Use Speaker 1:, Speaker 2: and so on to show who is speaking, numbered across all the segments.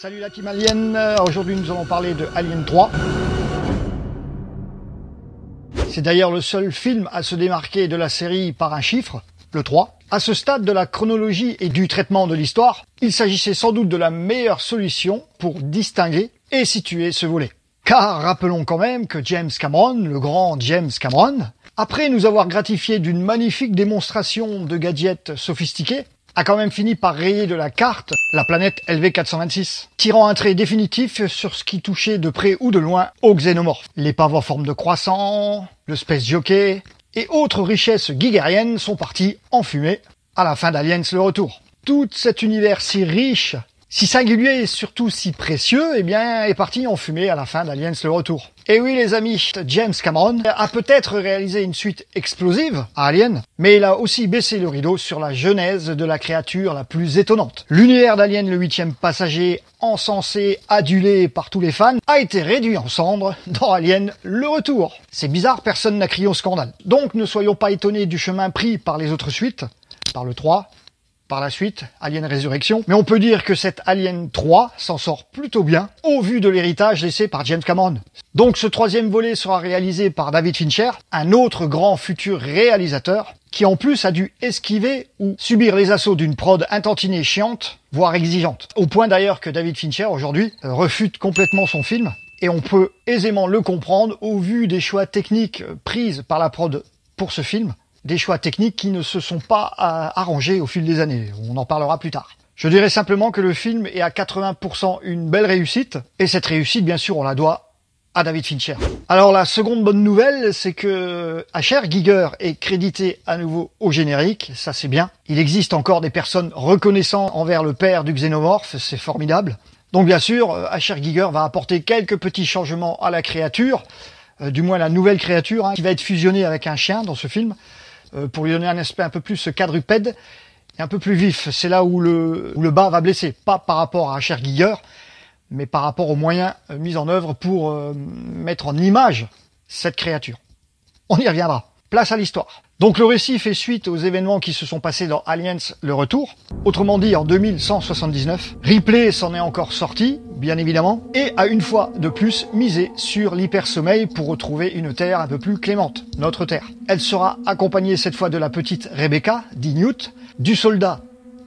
Speaker 1: Salut la team Alien, aujourd'hui nous allons parler de Alien 3. C'est d'ailleurs le seul film à se démarquer de la série par un chiffre, le 3. À ce stade de la chronologie et du traitement de l'histoire, il s'agissait sans doute de la meilleure solution pour distinguer et situer ce volet. Car rappelons quand même que James Cameron, le grand James Cameron, après nous avoir gratifié d'une magnifique démonstration de gadgets sophistiqués, a quand même fini par rayer de la carte la planète LV-426, tirant un trait définitif sur ce qui touchait de près ou de loin aux xénomorphes. L'épave en forme de croissant, le Space Jockey et autres richesses guiguériennes sont partis en fumée à la fin d'Aliens le Retour. Tout cet univers si riche, si singulier et surtout si précieux, eh bien, est parti en fumée à la fin d'Aliens le Retour. Et oui les amis, James Cameron a peut-être réalisé une suite explosive à Alien, mais il a aussi baissé le rideau sur la genèse de la créature la plus étonnante. L'univers d'Alien le 8e passager, encensé, adulé par tous les fans, a été réduit en cendres dans Alien le Retour. C'est bizarre, personne n'a crié au scandale. Donc ne soyons pas étonnés du chemin pris par les autres suites, par le 3, par la suite, Alien Résurrection. Mais on peut dire que cet Alien 3 s'en sort plutôt bien, au vu de l'héritage laissé par James Cameron. Donc ce troisième volet sera réalisé par David Fincher, un autre grand futur réalisateur, qui en plus a dû esquiver ou subir les assauts d'une prod intentinée chiante, voire exigeante. Au point d'ailleurs que David Fincher, aujourd'hui, refute complètement son film, et on peut aisément le comprendre au vu des choix techniques prises par la prod pour ce film. Des choix techniques qui ne se sont pas arrangés au fil des années. On en parlera plus tard. Je dirais simplement que le film est à 80% une belle réussite. Et cette réussite, bien sûr, on la doit à David Fincher. Alors la seconde bonne nouvelle, c'est que H.R. Giger est crédité à nouveau au générique. Ça, c'est bien. Il existe encore des personnes reconnaissantes envers le père du xénomorphe. C'est formidable. Donc bien sûr, H.R. Giger va apporter quelques petits changements à la créature. Du moins la nouvelle créature, qui va être fusionnée avec un chien dans ce film. Pour lui donner un aspect un peu plus quadrupède et un peu plus vif. C'est là où le bas va blesser. Pas par rapport à H.R. Giger, mais par rapport aux moyens mis en œuvre pour mettre en image cette créature. On y reviendra. Place à l'histoire. Donc le récit fait suite aux événements qui se sont passés dans Aliens le Retour. Autrement dit, en 2179, Ripley s'en est encore sorti, bien évidemment, et a une fois de plus misé sur l'hypersommeil pour retrouver une Terre un peu plus clémente, notre Terre. Elle sera accompagnée cette fois de la petite Rebecca, dit Newt, du soldat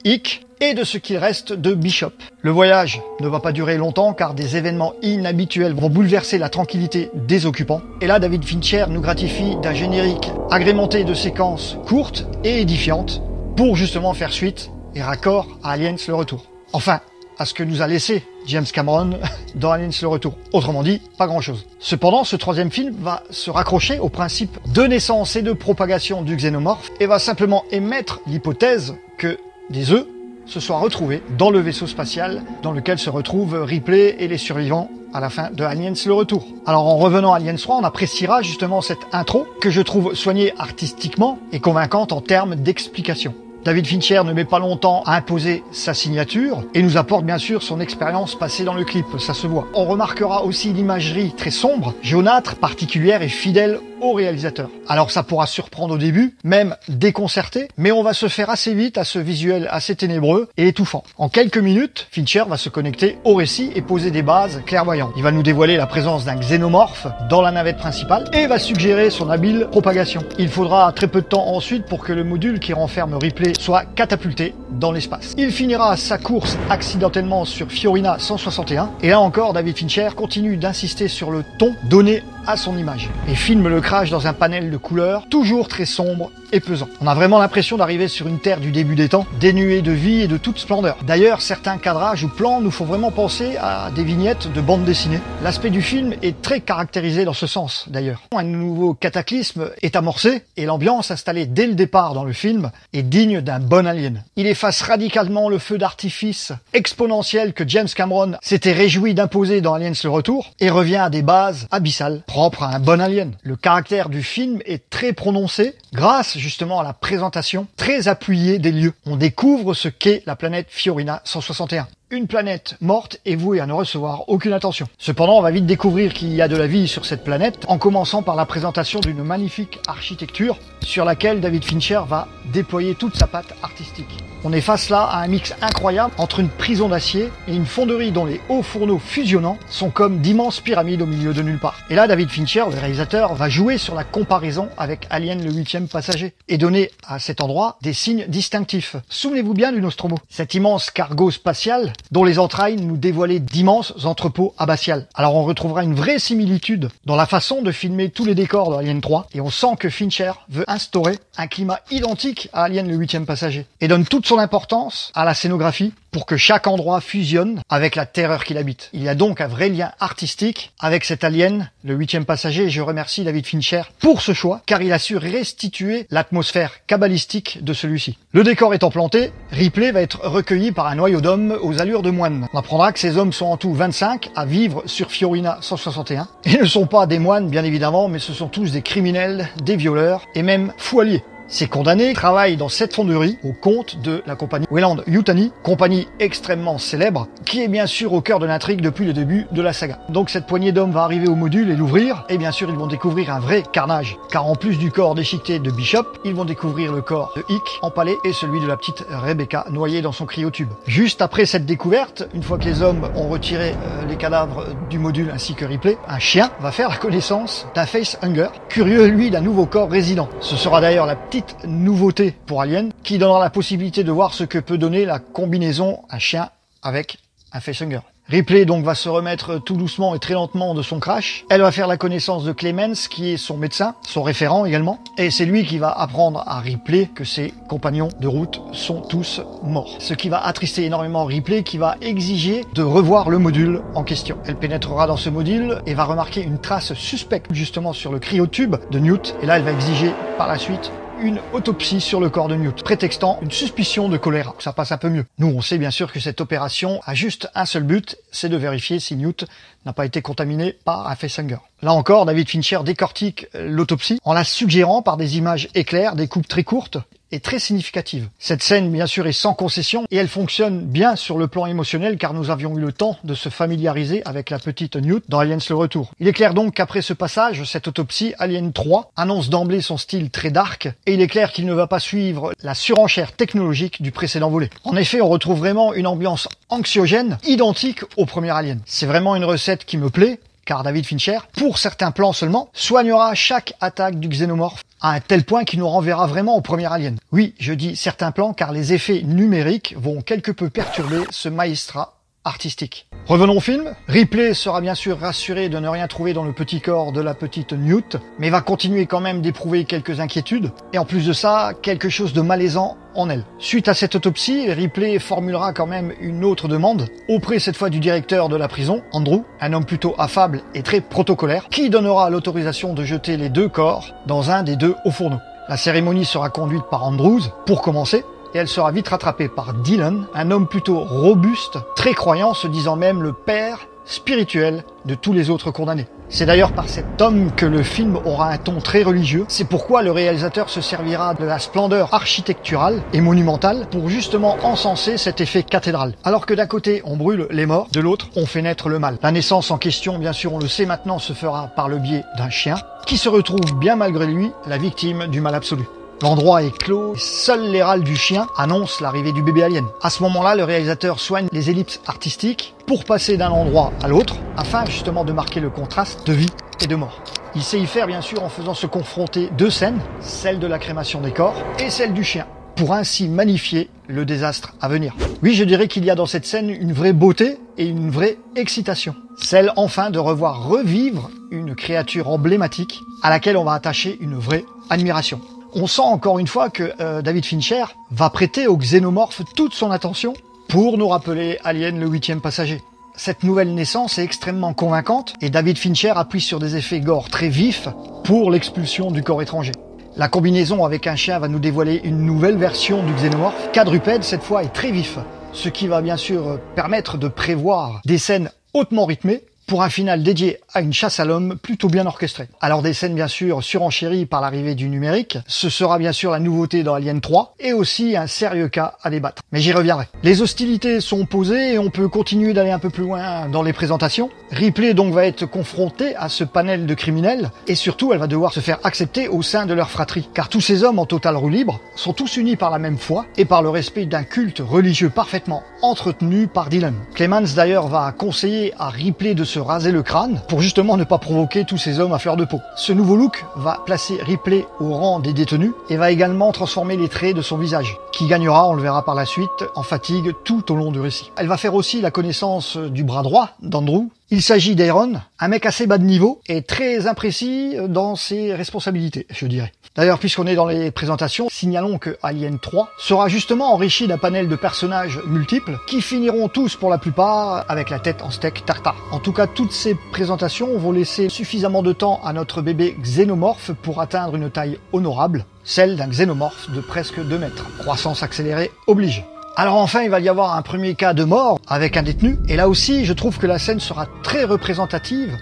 Speaker 1: Hick et de ce qu'il reste de Bishop. Le voyage ne va pas durer longtemps car des événements inhabituels vont bouleverser la tranquillité des occupants. Et là, David Fincher nous gratifie d'un générique agrémenté de séquences courtes et édifiantes pour justement faire suite et raccord à Aliens le Retour. Enfin, à ce que nous a laissé James Cameron dans Aliens le Retour. Autrement dit, pas grand-chose. Cependant, ce troisième film va se raccrocher au principe de naissance et de propagation du xénomorphe et va simplement émettre l'hypothèse que des œufs se soient retrouvés dans le vaisseau spatial dans lequel se retrouvent Ripley et les survivants à la fin de Aliens le Retour. Alors en revenant à Aliens 3, on appréciera justement cette intro que je trouve soignée artistiquement et convaincante en termes d'explication. David Fincher ne met pas longtemps à imposer sa signature et nous apporte bien sûr son expérience passée dans le clip, ça se voit. On remarquera aussi l'imagerie très sombre, jaunâtre, particulière et fidèle au réalisateur. Alors ça pourra surprendre au début, même déconcerter, mais on va se faire assez vite à ce visuel assez ténébreux et étouffant. En quelques minutes, Fincher va se connecter au récit et poser des bases clairvoyantes. Il va nous dévoiler la présence d'un xénomorphe dans la navette principale et va suggérer son habile propagation. Il faudra très peu de temps ensuite pour que le module qui renferme Ripley soit catapulté dans l'espace. Il finira sa course accidentellement sur Fiorina 161 et là encore David Fincher continue d'insister sur le ton donné à son image et filme le crash dans un panel de couleurs toujours très sombre et pesant. On a vraiment l'impression d'arriver sur une Terre du début des temps, dénuée de vie et de toute splendeur. D'ailleurs, certains cadrages ou plans nous font vraiment penser à des vignettes de bande dessinée. L'aspect du film est très caractérisé dans ce sens, d'ailleurs. Un nouveau cataclysme est amorcé et l'ambiance installée dès le départ dans le film est digne d'un bon Alien. Il efface radicalement le feu d'artifice exponentiel que James Cameron s'était réjoui d'imposer dans Aliens le Retour et revient à des bases abyssales propres à un bon Alien. Le caractère du film est très prononcé grâce justement à la présentation très appuyée des lieux. On découvre ce qu'est la planète Fiorina 161. Une planète morte et vouée à ne recevoir aucune attention. Cependant, on va vite découvrir qu'il y a de la vie sur cette planète, en commençant par la présentation d'une magnifique architecture sur laquelle David Fincher va déployer toute sa patte artistique. On est face là à un mix incroyable entre une prison d'acier et une fonderie dont les hauts fourneaux fusionnants sont comme d'immenses pyramides au milieu de nulle part. Et là, David Fincher, le réalisateur, va jouer sur la comparaison avec Alien le 8e passager et donner à cet endroit des signes distinctifs. Souvenez-vous bien du Nostromo, cet immense cargo spatial dont les entrailles nous dévoilaient d'immenses entrepôts abbatiales. Alors on retrouvera une vraie similitude dans la façon de filmer tous les décors de Alien 3 et on sent que Fincher veut instaurer un climat identique à Alien le 8e passager et donne toute son importance à la scénographie pour que chaque endroit fusionne avec la terreur qu'il habite. Il y a donc un vrai lien artistique avec cet Alien, le 8e passager, et je remercie David Fincher pour ce choix, car il a su restituer l'atmosphère kabbalistique de celui-ci. Le décor étant planté, Ripley va être recueilli par un noyau d'hommes aux allures de moines. On apprendra que ces hommes sont en tout 25 à vivre sur Fiorina 161, et ne sont pas des moines bien évidemment, mais ce sont tous des criminels, des violeurs, et même fous alliés. Ces condamnés travaillent dans cette fonderie au compte de la compagnie Weyland-Yutani, compagnie extrêmement célèbre, qui est bien sûr au cœur de l'intrigue depuis le début de la saga. Donc cette poignée d'hommes va arriver au module et l'ouvrir, et bien sûr ils vont découvrir un vrai carnage. Car en plus du corps déchiqueté de Bishop, ils vont découvrir le corps de Hick empalé et celui de la petite Rebecca noyée dans son cryotube. Juste après cette découverte, une fois que les hommes ont retiré les cadavres du module ainsi que Ripley, un chien va faire la connaissance d'un facehunger, curieux lui d'un nouveau corps résident. Ce sera d'ailleurs la petite nouveauté pour Alien qui donnera la possibilité de voir ce que peut donner la combinaison un chien avec un facehunger. Ripley donc va se remettre tout doucement et très lentement de son crash. Elle va faire la connaissance de Clemens qui est son médecin, son référent également. Et c'est lui qui va apprendre à Ripley que ses compagnons de route sont tous morts. Ce qui va attrister énormément Ripley qui va exiger de revoir le module en question. Elle pénétrera dans ce module et va remarquer une trace suspecte justement sur le cryotube de Newt. Et là elle va exiger par la suite une autopsie sur le corps de Newt, prétextant une suspicion de choléra. Ça passe un peu mieux. Nous, on sait bien sûr que cette opération a juste un seul but, c'est de vérifier si Newt n'a pas été contaminé par un facehunger. Là encore, David Fincher décortique l'autopsie en la suggérant par des images éclairs, des coupes très courtes et très significatives. Cette scène, bien sûr, est sans concession et elle fonctionne bien sur le plan émotionnel car nous avions eu le temps de se familiariser avec la petite Newt dans Aliens le Retour. Il est clair donc qu'après ce passage, cette autopsie, Alien 3 annonce d'emblée son style très dark et il est clair qu'il ne va pas suivre la surenchère technologique du précédent volet. En effet, on retrouve vraiment une ambiance anxiogène identique au premier Alien. C'est vraiment une recette qui me plaît, car David Fincher, pour certains plans seulement, soignera chaque attaque du xénomorphe à un tel point qu'il nous renverra vraiment au premier Alien. Oui, je dis certains plans car les effets numériques vont quelque peu perturber ce maestrat artistique. Revenons au film. Ripley sera bien sûr rassuré de ne rien trouver dans le petit corps de la petite Newt, mais va continuer quand même d'éprouver quelques inquiétudes, et en plus de ça, quelque chose de malaisant en elle. Suite à cette autopsie, Ripley formulera quand même une autre demande, auprès cette fois du directeur de la prison, Andrew, un homme plutôt affable et très protocolaire, qui donnera l'autorisation de jeter les deux corps dans un des deux hauts fourneaux. La cérémonie sera conduite par Andrews, pour commencer, et elle sera vite rattrapée par Dylan, un homme plutôt robuste, très croyant, se disant même le père spirituel de tous les autres condamnés. C'est d'ailleurs par cet homme que le film aura un ton très religieux. C'est pourquoi le réalisateur se servira de la splendeur architecturale et monumentale pour justement encenser cet effet cathédral. Alors que d'un côté on brûle les morts, de l'autre on fait naître le mal. La naissance en question, bien sûr on le sait maintenant, se fera par le biais d'un chien qui se retrouve bien malgré lui la victime du mal absolu. L'endroit est clos, seul les râles du chien annoncent l'arrivée du bébé alien. À ce moment-là, le réalisateur soigne les ellipses artistiques pour passer d'un endroit à l'autre, afin justement de marquer le contraste de vie et de mort. Il sait y faire bien sûr en faisant se confronter deux scènes, celle de la crémation des corps et celle du chien, pour ainsi magnifier le désastre à venir. Oui, je dirais qu'il y a dans cette scène une vraie beauté et une vraie excitation. Celle enfin de revoir revivre une créature emblématique à laquelle on va attacher une vraie admiration. On sent encore une fois que David Fincher va prêter au xénomorphe toute son attention pour nous rappeler Alien le 8e passager. Cette nouvelle naissance est extrêmement convaincante et David Fincher appuie sur des effets gore très vifs pour l'expulsion du corps étranger. La combinaison avec un chien va nous dévoiler une nouvelle version du xénomorphe, quadrupède cette fois et très vif, ce qui va bien sûr permettre de prévoir des scènes hautement rythmées pour un final dédié à une chasse à l'homme plutôt bien orchestrée. Alors des scènes bien sûr surenchéries par l'arrivée du numérique, ce sera bien sûr la nouveauté dans Alien 3 et aussi un sérieux cas à débattre. Mais j'y reviendrai. Les hostilités sont posées et on peut continuer d'aller un peu plus loin dans les présentations. Ripley donc va être confrontée à ce panel de criminels et surtout elle va devoir se faire accepter au sein de leur fratrie. Car tous ces hommes en totale roue libre sont tous unis par la même foi et par le respect d'un culte religieux parfaitement entretenu par Dylan. Clemens d'ailleurs va conseiller à Ripley de se raser le crâne pour justement ne pas provoquer tous ces hommes à fleur de peau. Ce nouveau look va placer Ripley au rang des détenus et va également transformer les traits de son visage, qui gagnera, on le verra par la suite, en fatigue tout au long du récit. Elle va faire aussi la connaissance du bras droit d'Andrew. Il s'agit d'Aaron, un mec assez bas de niveau et très imprécis dans ses responsabilités, je dirais. D'ailleurs, puisqu'on est dans les présentations, signalons que Alien 3 sera justement enrichi d'un panel de personnages multiples qui finiront tous pour la plupart avec la tête en steak tartare. En tout cas, toutes ces présentations vont laisser suffisamment de temps à notre bébé xénomorphe pour atteindre une taille honorable, celle d'un xénomorphe de presque 2 mètres. Croissance accélérée oblige. Alors enfin, il va y avoir un premier cas de mort avec un détenu, et là aussi, je trouve que la scène sera très représentative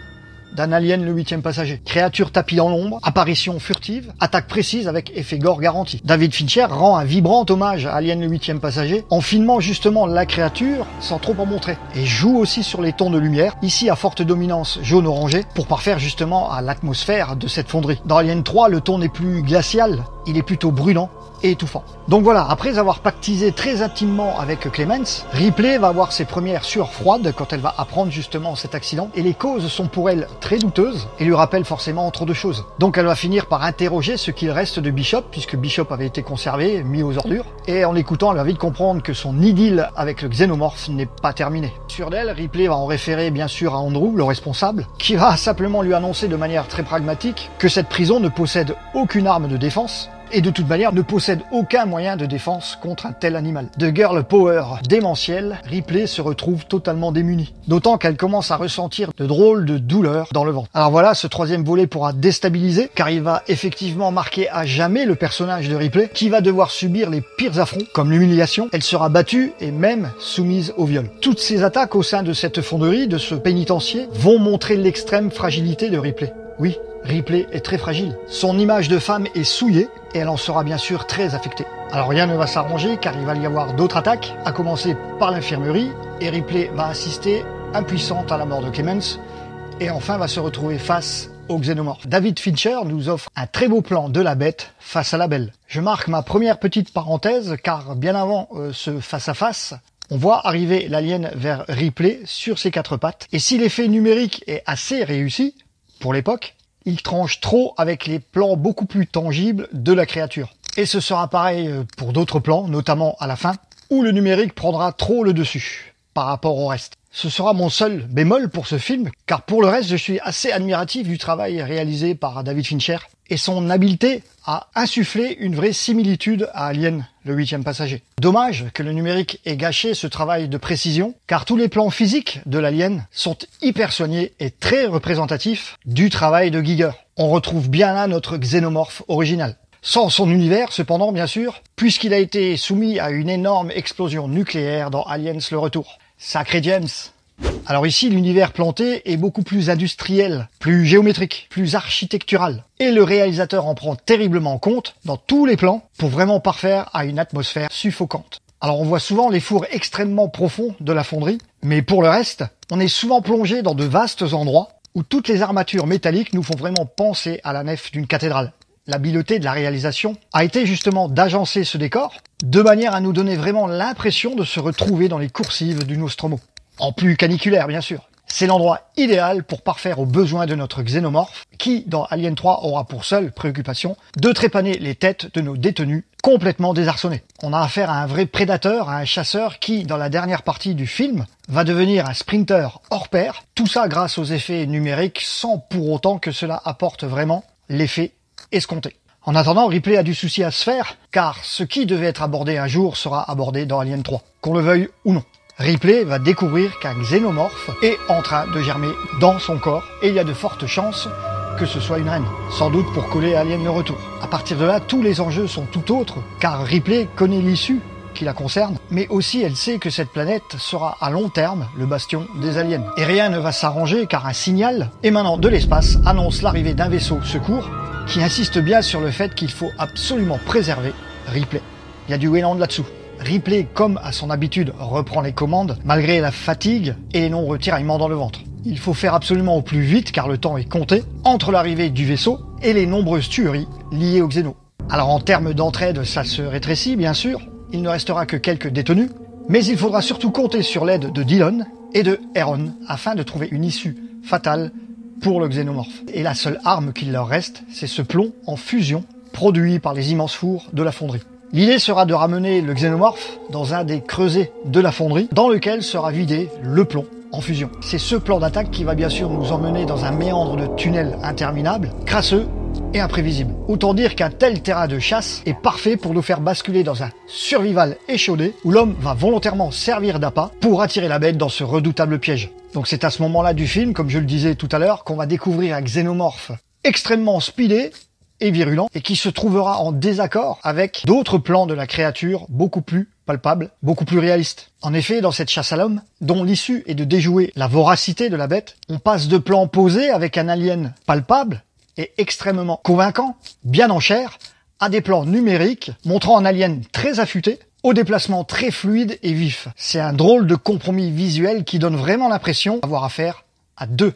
Speaker 1: d'un alien le 8e passager. Créature tapie dans l'ombre, apparition furtive, attaque précise avec effet gore garanti. David Fincher rend un vibrant hommage à Alien le 8e passager en filmant justement la créature sans trop en montrer. Et joue aussi sur les tons de lumière, ici à forte dominance jaune-orangé, pour parfaire justement à l'atmosphère de cette fonderie. Dans Alien 3, le ton n'est plus glacial, il est plutôt brûlant et étouffant. Donc voilà, après avoir pactisé très intimement avec Clemens, Ripley va avoir ses premières sueurs froides quand elle va apprendre justement cet accident, et les causes sont pour elle très douteuses et lui rappellent forcément trop de choses. Donc elle va finir par interroger ce qu'il reste de Bishop, puisque Bishop avait été conservé, mis aux ordures, et en l'écoutant, elle va vite comprendre que son idylle avec le xénomorphe n'est pas terminée. Sur d'elle, Ripley va en référer bien sûr à Andrew, le responsable, qui va simplement lui annoncer de manière très pragmatique que cette prison ne possède aucune arme de défense, et de toute manière ne possède aucun moyen de défense contre un tel animal. De girl power démentielle, Ripley se retrouve totalement démunie. D'autant qu'elle commence à ressentir de drôles de douleurs dans le ventre. Alors voilà, ce troisième volet pourra déstabiliser, car il va effectivement marquer à jamais le personnage de Ripley, qui va devoir subir les pires affronts, comme l'humiliation. Elle sera battue et même soumise au viol. Toutes ces attaques au sein de cette fonderie, de ce pénitencier, vont montrer l'extrême fragilité de Ripley. Oui, Ripley est très fragile. Son image de femme est souillée et elle en sera bien sûr très affectée. Alors rien ne va s'arranger car il va y avoir d'autres attaques, à commencer par l'infirmerie, et Ripley va assister impuissante à la mort de Clemens et enfin va se retrouver face au xénomorphe. David Fincher nous offre un très beau plan de la bête face à la belle. Je marque ma première petite parenthèse car bien avant ce face-à-face, on voit arriver l'alien vers Ripley sur ses 4 pattes, et si l'effet numérique est assez réussi, pour l'époque, il tranche trop avec les plans beaucoup plus tangibles de la créature. Et ce sera pareil pour d'autres plans, notamment à la fin, où le numérique prendra trop le dessus par rapport au reste. Ce sera mon seul bémol pour ce film, car pour le reste, je suis assez admiratif du travail réalisé par David Fincher et son habileté à insuffler une vraie similitude à Alien, le 8e passager. Dommage que le numérique ait gâché ce travail de précision, car tous les plans physiques de l'Alien sont hyper soignés et très représentatifs du travail de Giger. On retrouve bien là notre xénomorphe original. Sans son univers, cependant, bien sûr, puisqu'il a été soumis à une énorme explosion nucléaire dans Aliens le Retour. Sacré James! Alors ici, l'univers planté est beaucoup plus industriel, plus géométrique, plus architectural. Et le réalisateur en prend terriblement compte dans tous les plans pour vraiment parfaire à une atmosphère suffocante. Alors on voit souvent les fours extrêmement profonds de la fonderie, mais pour le reste, on est souvent plongé dans de vastes endroits où toutes les armatures métalliques nous font vraiment penser à la nef d'une cathédrale. L'habileté de la réalisation a été justement d'agencer ce décor de manière à nous donner vraiment l'impression de se retrouver dans les coursives du Nostromo. En plus caniculaire, bien sûr. C'est l'endroit idéal pour parfaire aux besoins de notre xénomorphe, qui, dans Alien 3, aura pour seule préoccupation de trépaner les têtes de nos détenus complètement désarçonnés. On a affaire à un vrai prédateur, à un chasseur qui, dans la dernière partie du film, va devenir un sprinter hors pair, tout ça grâce aux effets numériques, sans pour autant que cela apporte vraiment l'effet escompté. En attendant, Ripley a du souci à se faire, car ce qui devait être abordé un jour sera abordé dans Alien 3, qu'on le veuille ou non. Ripley va découvrir qu'un xénomorphe est en train de germer dans son corps, et il y a de fortes chances que ce soit une reine, sans doute pour coller Alien le Retour. À partir de là, tous les enjeux sont tout autres, car Ripley connaît l'issue qui la concerne, mais aussi elle sait que cette planète sera à long terme le bastion des aliens. Et rien ne va s'arranger car un signal émanant de l'espace annonce l'arrivée d'un vaisseau secours qui insiste bien sur le fait qu'il faut absolument préserver Ripley. Il y a du Weyland là-dessous. Ripley, comme à son habitude, reprend les commandes malgré la fatigue et les nombreux tiraillements dans le ventre. Il faut faire absolument au plus vite car le temps est compté entre l'arrivée du vaisseau et les nombreuses tueries liées aux Xénos. Alors en termes d'entraide, ça se rétrécit bien sûr, il ne restera que quelques détenus, mais il faudra surtout compter sur l'aide de Dillon et de Heron afin de trouver une issue fatale pour le xénomorphe. Et la seule arme qu'il leur reste, c'est ce plomb en fusion produit par les immenses fours de la fonderie. L'idée sera de ramener le xénomorphe dans un des creusets de la fonderie dans lequel sera vidé le plomb en fusion. C'est ce plan d'attaque qui va bien sûr nous emmener dans un méandre de tunnels interminable, crasseux et imprévisible. Autant dire qu'un tel terrain de chasse est parfait pour nous faire basculer dans un survival échaudé où l'homme va volontairement servir d'appât pour attirer la bête dans ce redoutable piège. Donc c'est à ce moment-là du film, comme je le disais tout à l'heure, qu'on va découvrir un xénomorphe extrêmement speedé et virulent et qui se trouvera en désaccord avec d'autres plans de la créature beaucoup plus palpables, beaucoup plus réalistes. En effet, dans cette chasse à l'homme, dont l'issue est de déjouer la voracité de la bête, on passe de plans posés avec un alien palpable et extrêmement convaincant, bien en chair, à des plans numériques montrant un alien très affûté, au déplacement très fluide et vif. C'est un drôle de compromis visuel qui donne vraiment l'impression d'avoir affaire à deux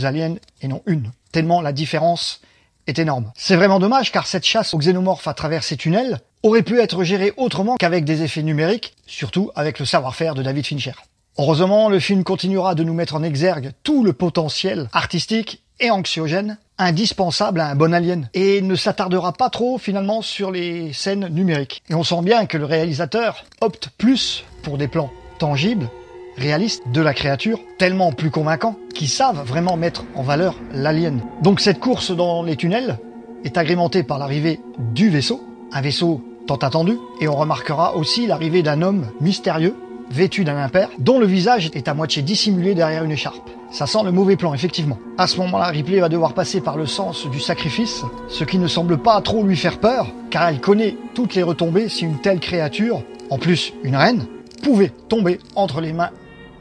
Speaker 1: aliens et non une, tellement la différence est énorme. C'est vraiment dommage car cette chasse aux xénomorphes à travers ces tunnels aurait pu être gérée autrement qu'avec des effets numériques, surtout avec le savoir-faire de David Fincher. Heureusement, le film continuera de nous mettre en exergue tout le potentiel artistique et anxiogène indispensable à un bon alien et ne s'attardera pas trop finalement sur les scènes numériques. Et on sent bien que le réalisateur opte plus pour des plans tangibles, réalistes de la créature, tellement plus convaincants, qui savent vraiment mettre en valeur l'alien. Donc cette course dans les tunnels est agrémentée par l'arrivée du vaisseau, un vaisseau tant attendu, et on remarquera aussi l'arrivée d'un homme mystérieux, vêtu d'un impair, dont le visage est à moitié dissimulé derrière une écharpe. Ça sent le mauvais plan, effectivement. À ce moment-là, Ripley va devoir passer par le sens du sacrifice, ce qui ne semble pas trop lui faire peur, car elle connaît toutes les retombées si une telle créature, en plus une reine, pouvait tomber entre les mains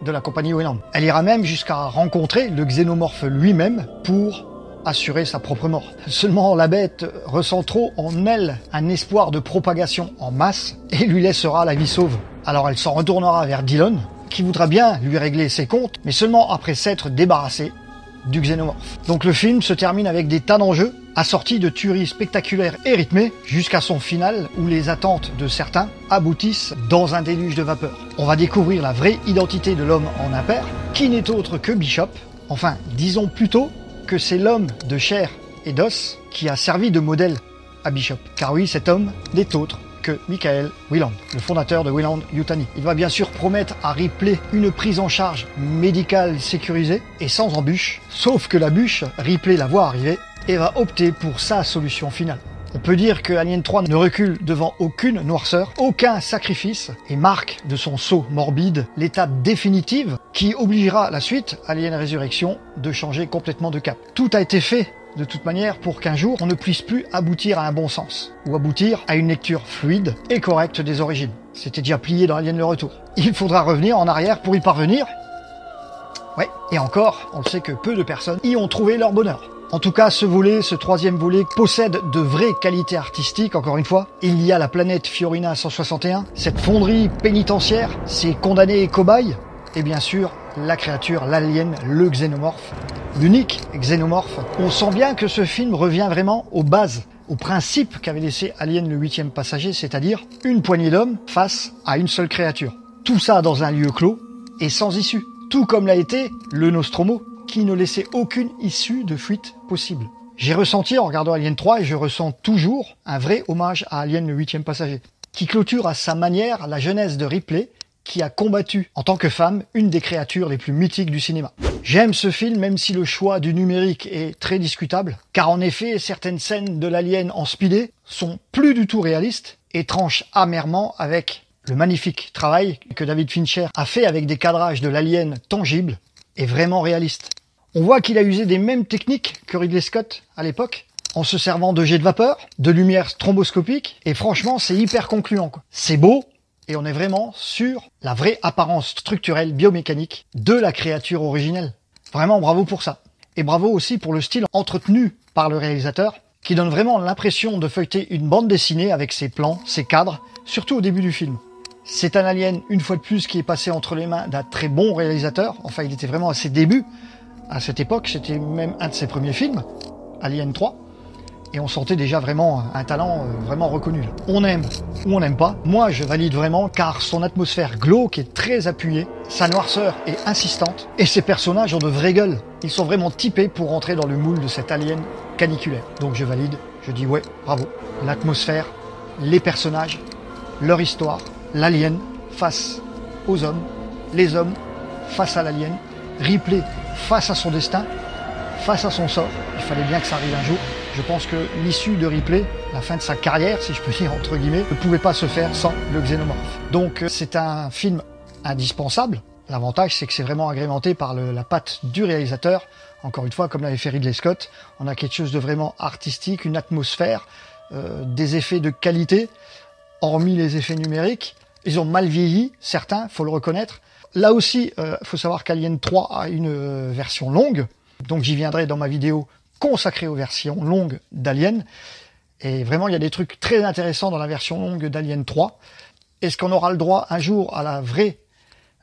Speaker 1: de la compagnie Weyland. Elle ira même jusqu'à rencontrer le xénomorphe lui-même pour assurer sa propre mort. Seulement la bête ressent trop en elle un espoir de propagation en masse et lui laissera la vie sauve. Alors elle s'en retournera vers Dillon, qui voudra bien lui régler ses comptes, mais seulement après s'être débarrassé du xénomorphe. Donc le film se termine avec des tas d'enjeux, assortis de tueries spectaculaires et rythmées, jusqu'à son final où les attentes de certains aboutissent dans un déluge de vapeur. On va découvrir la vraie identité de l'homme en impair, qui n'est autre que Bishop. Enfin, disons plutôt que c'est l'homme de chair et d'os qui a servi de modèle à Bishop. Car oui, cet homme n'est autre que Michael Weyland, le fondateur de Weyland-Yutani. Il va bien sûr promettre à Ripley une prise en charge médicale sécurisée et sans embûche, sauf que la bûche, Ripley la voit arriver et va opter pour sa solution finale. On peut dire que Alien 3 ne recule devant aucune noirceur, aucun sacrifice et marque de son saut morbide l'étape définitive qui obligera la suite, Alien Résurrection, de changer complètement de cap. Tout a été fait de toute manière pour qu'un jour on ne puisse plus aboutir à un bon sens ou aboutir à une lecture fluide et correcte des origines. C'était déjà plié dans Alien le Retour. Il faudra revenir en arrière pour y parvenir. Ouais, et encore, on sait que peu de personnes y ont trouvé leur bonheur. En tout cas, ce volet, ce troisième volet, possède de vraies qualités artistiques, encore une fois. Il y a la planète Fiorina 161, cette fonderie pénitentiaire, ces condamnés et cobayes, et bien sûr, la créature, l'alien, le xénomorphe, l'unique xénomorphe. On sent bien que ce film revient vraiment aux bases, au principe qu'avait laissé Alien le 8e passager, c'est-à-dire une poignée d'hommes face à une seule créature. Tout ça dans un lieu clos et sans issue. Tout comme l'a été le Nostromo, qui ne laissait aucune issue de fuite possible. J'ai ressenti en regardant Alien 3, et je ressens toujours, un vrai hommage à Alien le 8e passager, qui clôture à sa manière la jeunesse de Ripley, qui a combattu, en tant que femme, une des créatures les plus mythiques du cinéma. J'aime ce film, même si le choix du numérique est très discutable, car en effet, certaines scènes de l'alien en speedé sont plus du tout réalistes, et tranchent amèrement avec le magnifique travail que David Fincher a fait avec des cadrages de l'alien tangible et vraiment réalistes. On voit qu'il a usé des mêmes techniques que Ridley Scott à l'époque, en se servant de jets de vapeur, de lumière stromboscopique, et franchement, c'est hyper concluant, quoi. C'est beau, Et on est vraiment sur la vraie apparence structurelle biomécanique de la créature originelle. Vraiment bravo pour ça. Et bravo aussi pour le style entretenu par le réalisateur, qui donne vraiment l'impression de feuilleter une bande dessinée avec ses plans, ses cadres, surtout au début du film. C'est un Alien, une fois de plus, qui est passé entre les mains d'un très bon réalisateur. Enfin, il était vraiment à ses débuts. À cette époque, c'était même un de ses premiers films, Alien 3. Et on sentait déjà vraiment un talent vraiment reconnu. On aime ou on n'aime pas. Moi, je valide vraiment car son atmosphère glauque est très appuyée, sa noirceur est insistante et ses personnages ont de vraies gueules. Ils sont vraiment typés pour rentrer dans le moule de cet alien caniculaire. Donc je valide, je dis ouais, bravo. L'atmosphère, les personnages, leur histoire, l'alien face aux hommes, les hommes face à l'alien, Ripley face à son destin, face à son sort. Il fallait bien que ça arrive un jour. Je pense que l'issue de Ripley, la fin de sa carrière, si je peux dire entre guillemets, ne pouvait pas se faire sans le xénomorphe. Donc c'est un film indispensable. L'avantage, c'est que c'est vraiment agrémenté par la patte du réalisateur. Encore une fois, comme l'avait fait Ridley Scott, on a quelque chose de vraiment artistique, une atmosphère, des effets de qualité, hormis les effets numériques. Ils ont mal vieilli, certains, faut le reconnaître. Là aussi, faut savoir qu'Alien 3 a une version longue, donc j'y viendrai dans ma vidéo consacrée aux versions longues d'Alien. Et vraiment, il y a des trucs très intéressants dans la version longue d'Alien 3. Est-ce qu'on aura le droit un jour à la vraie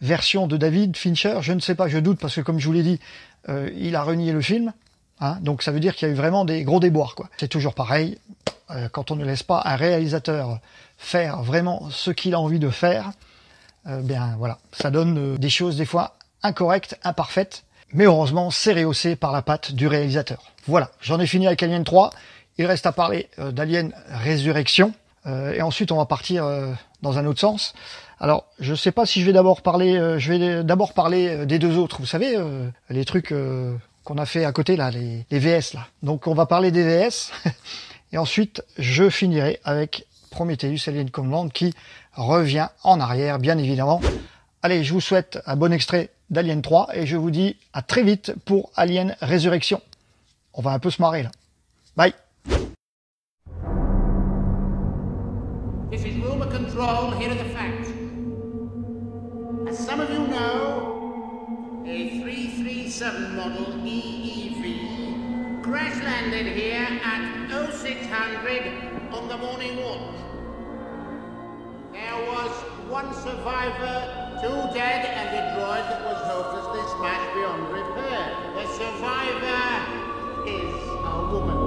Speaker 1: version de David Fincher? Je ne sais pas, je doute, parce que comme je vous l'ai dit, il a renié le film. Hein, donc ça veut dire qu'il y a eu vraiment des gros déboires, quoi. C'est toujours pareil, quand on ne laisse pas un réalisateur faire vraiment ce qu'il a envie de faire, bien voilà, ça donne des choses des fois incorrectes, imparfaites, mais heureusement c'est rehaussé par la patte du réalisateur. Voilà, j'en ai fini avec Alien 3, il reste à parler d'Alien Résurrection, et ensuite on va partir dans un autre sens. Alors, je sais pas si je vais d'abord parler, des deux autres, vous savez, les trucs qu'on a fait à côté là, les VS là. Donc on va parler des VS, et ensuite je finirai avec Prometheus Alien Covenant qui revient en arrière, bien évidemment. Allez, je vous souhaite un bon extrait d'Alien 3 et je vous dis à très vite pour Alien Résurrection. On va un peu se marrer là. Bye.
Speaker 2: This is Rumor Control, here are the facts. As some of you know, a 337 model EEV crash landed here at 0600 on the morning watch. There was one survivor, 2 dead, and a droid that was hopelessly smashed beyond repair. The survivor is a woman.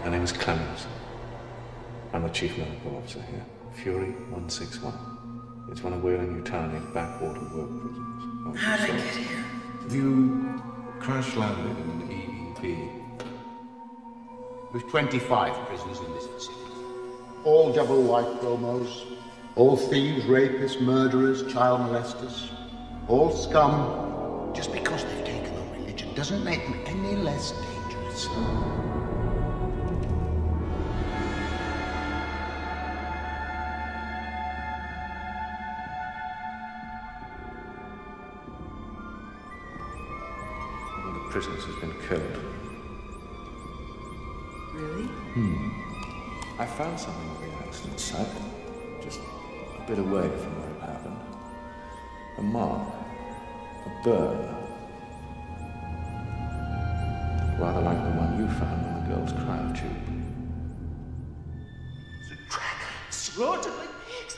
Speaker 3: My name is Clemens. I'm the chief medical officer here. Fury 161. It's one of Weyland-Yutani's backwater work prisons. Oh,
Speaker 4: How did I get here?
Speaker 3: You crash landed in an EEP.
Speaker 2: With 25 prisoners in this facility. All double white chromos. All thieves, rapists, murderers, child molesters. All scum. Just because they've taken on religion doesn't make them any less dangerous.
Speaker 3: Prisoners has been killed.
Speaker 4: Really?
Speaker 3: I found something at the accident site, just a bit away from where it happened. A mark, a burn. Rather like the one you found in the girl's cryotube.
Speaker 2: The dragon slaughtered my pigs.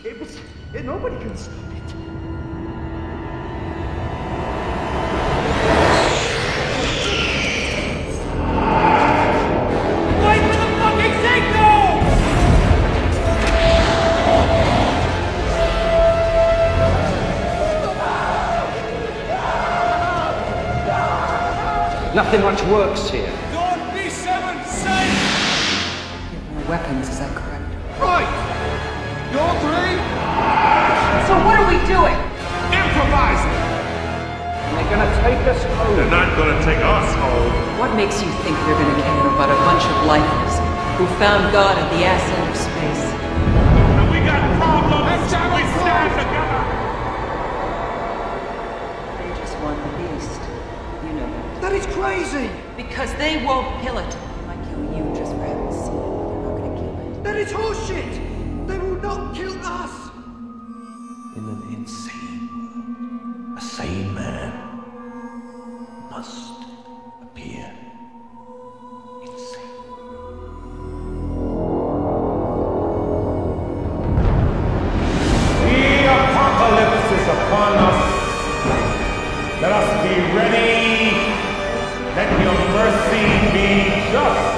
Speaker 2: It was nobody can stop it.
Speaker 5: Nothing much works here.
Speaker 6: Dawn B7, safe!
Speaker 4: You have more weapons, is that correct?
Speaker 6: Right! You're 3?
Speaker 4: So what are we doing?
Speaker 6: Improvising!
Speaker 5: And they're gonna take us home.
Speaker 7: They're not gonna take us home.
Speaker 4: What makes you think they're gonna care about a bunch of lifers who found God at the ass end of space?
Speaker 7: And we got problems.
Speaker 6: Channel
Speaker 7: We
Speaker 6: stand together!
Speaker 4: They just want the beast. You know that.
Speaker 8: That is crazy!
Speaker 4: Because they won't kill it. They might kill you just for having seen it. They're not gonna kill it.
Speaker 8: That is horseshit! They will not kill us!
Speaker 3: In an insane world, a sane man must appear insane.
Speaker 7: The apocalypse is upon us. Let us be ready. Let your mercy be just.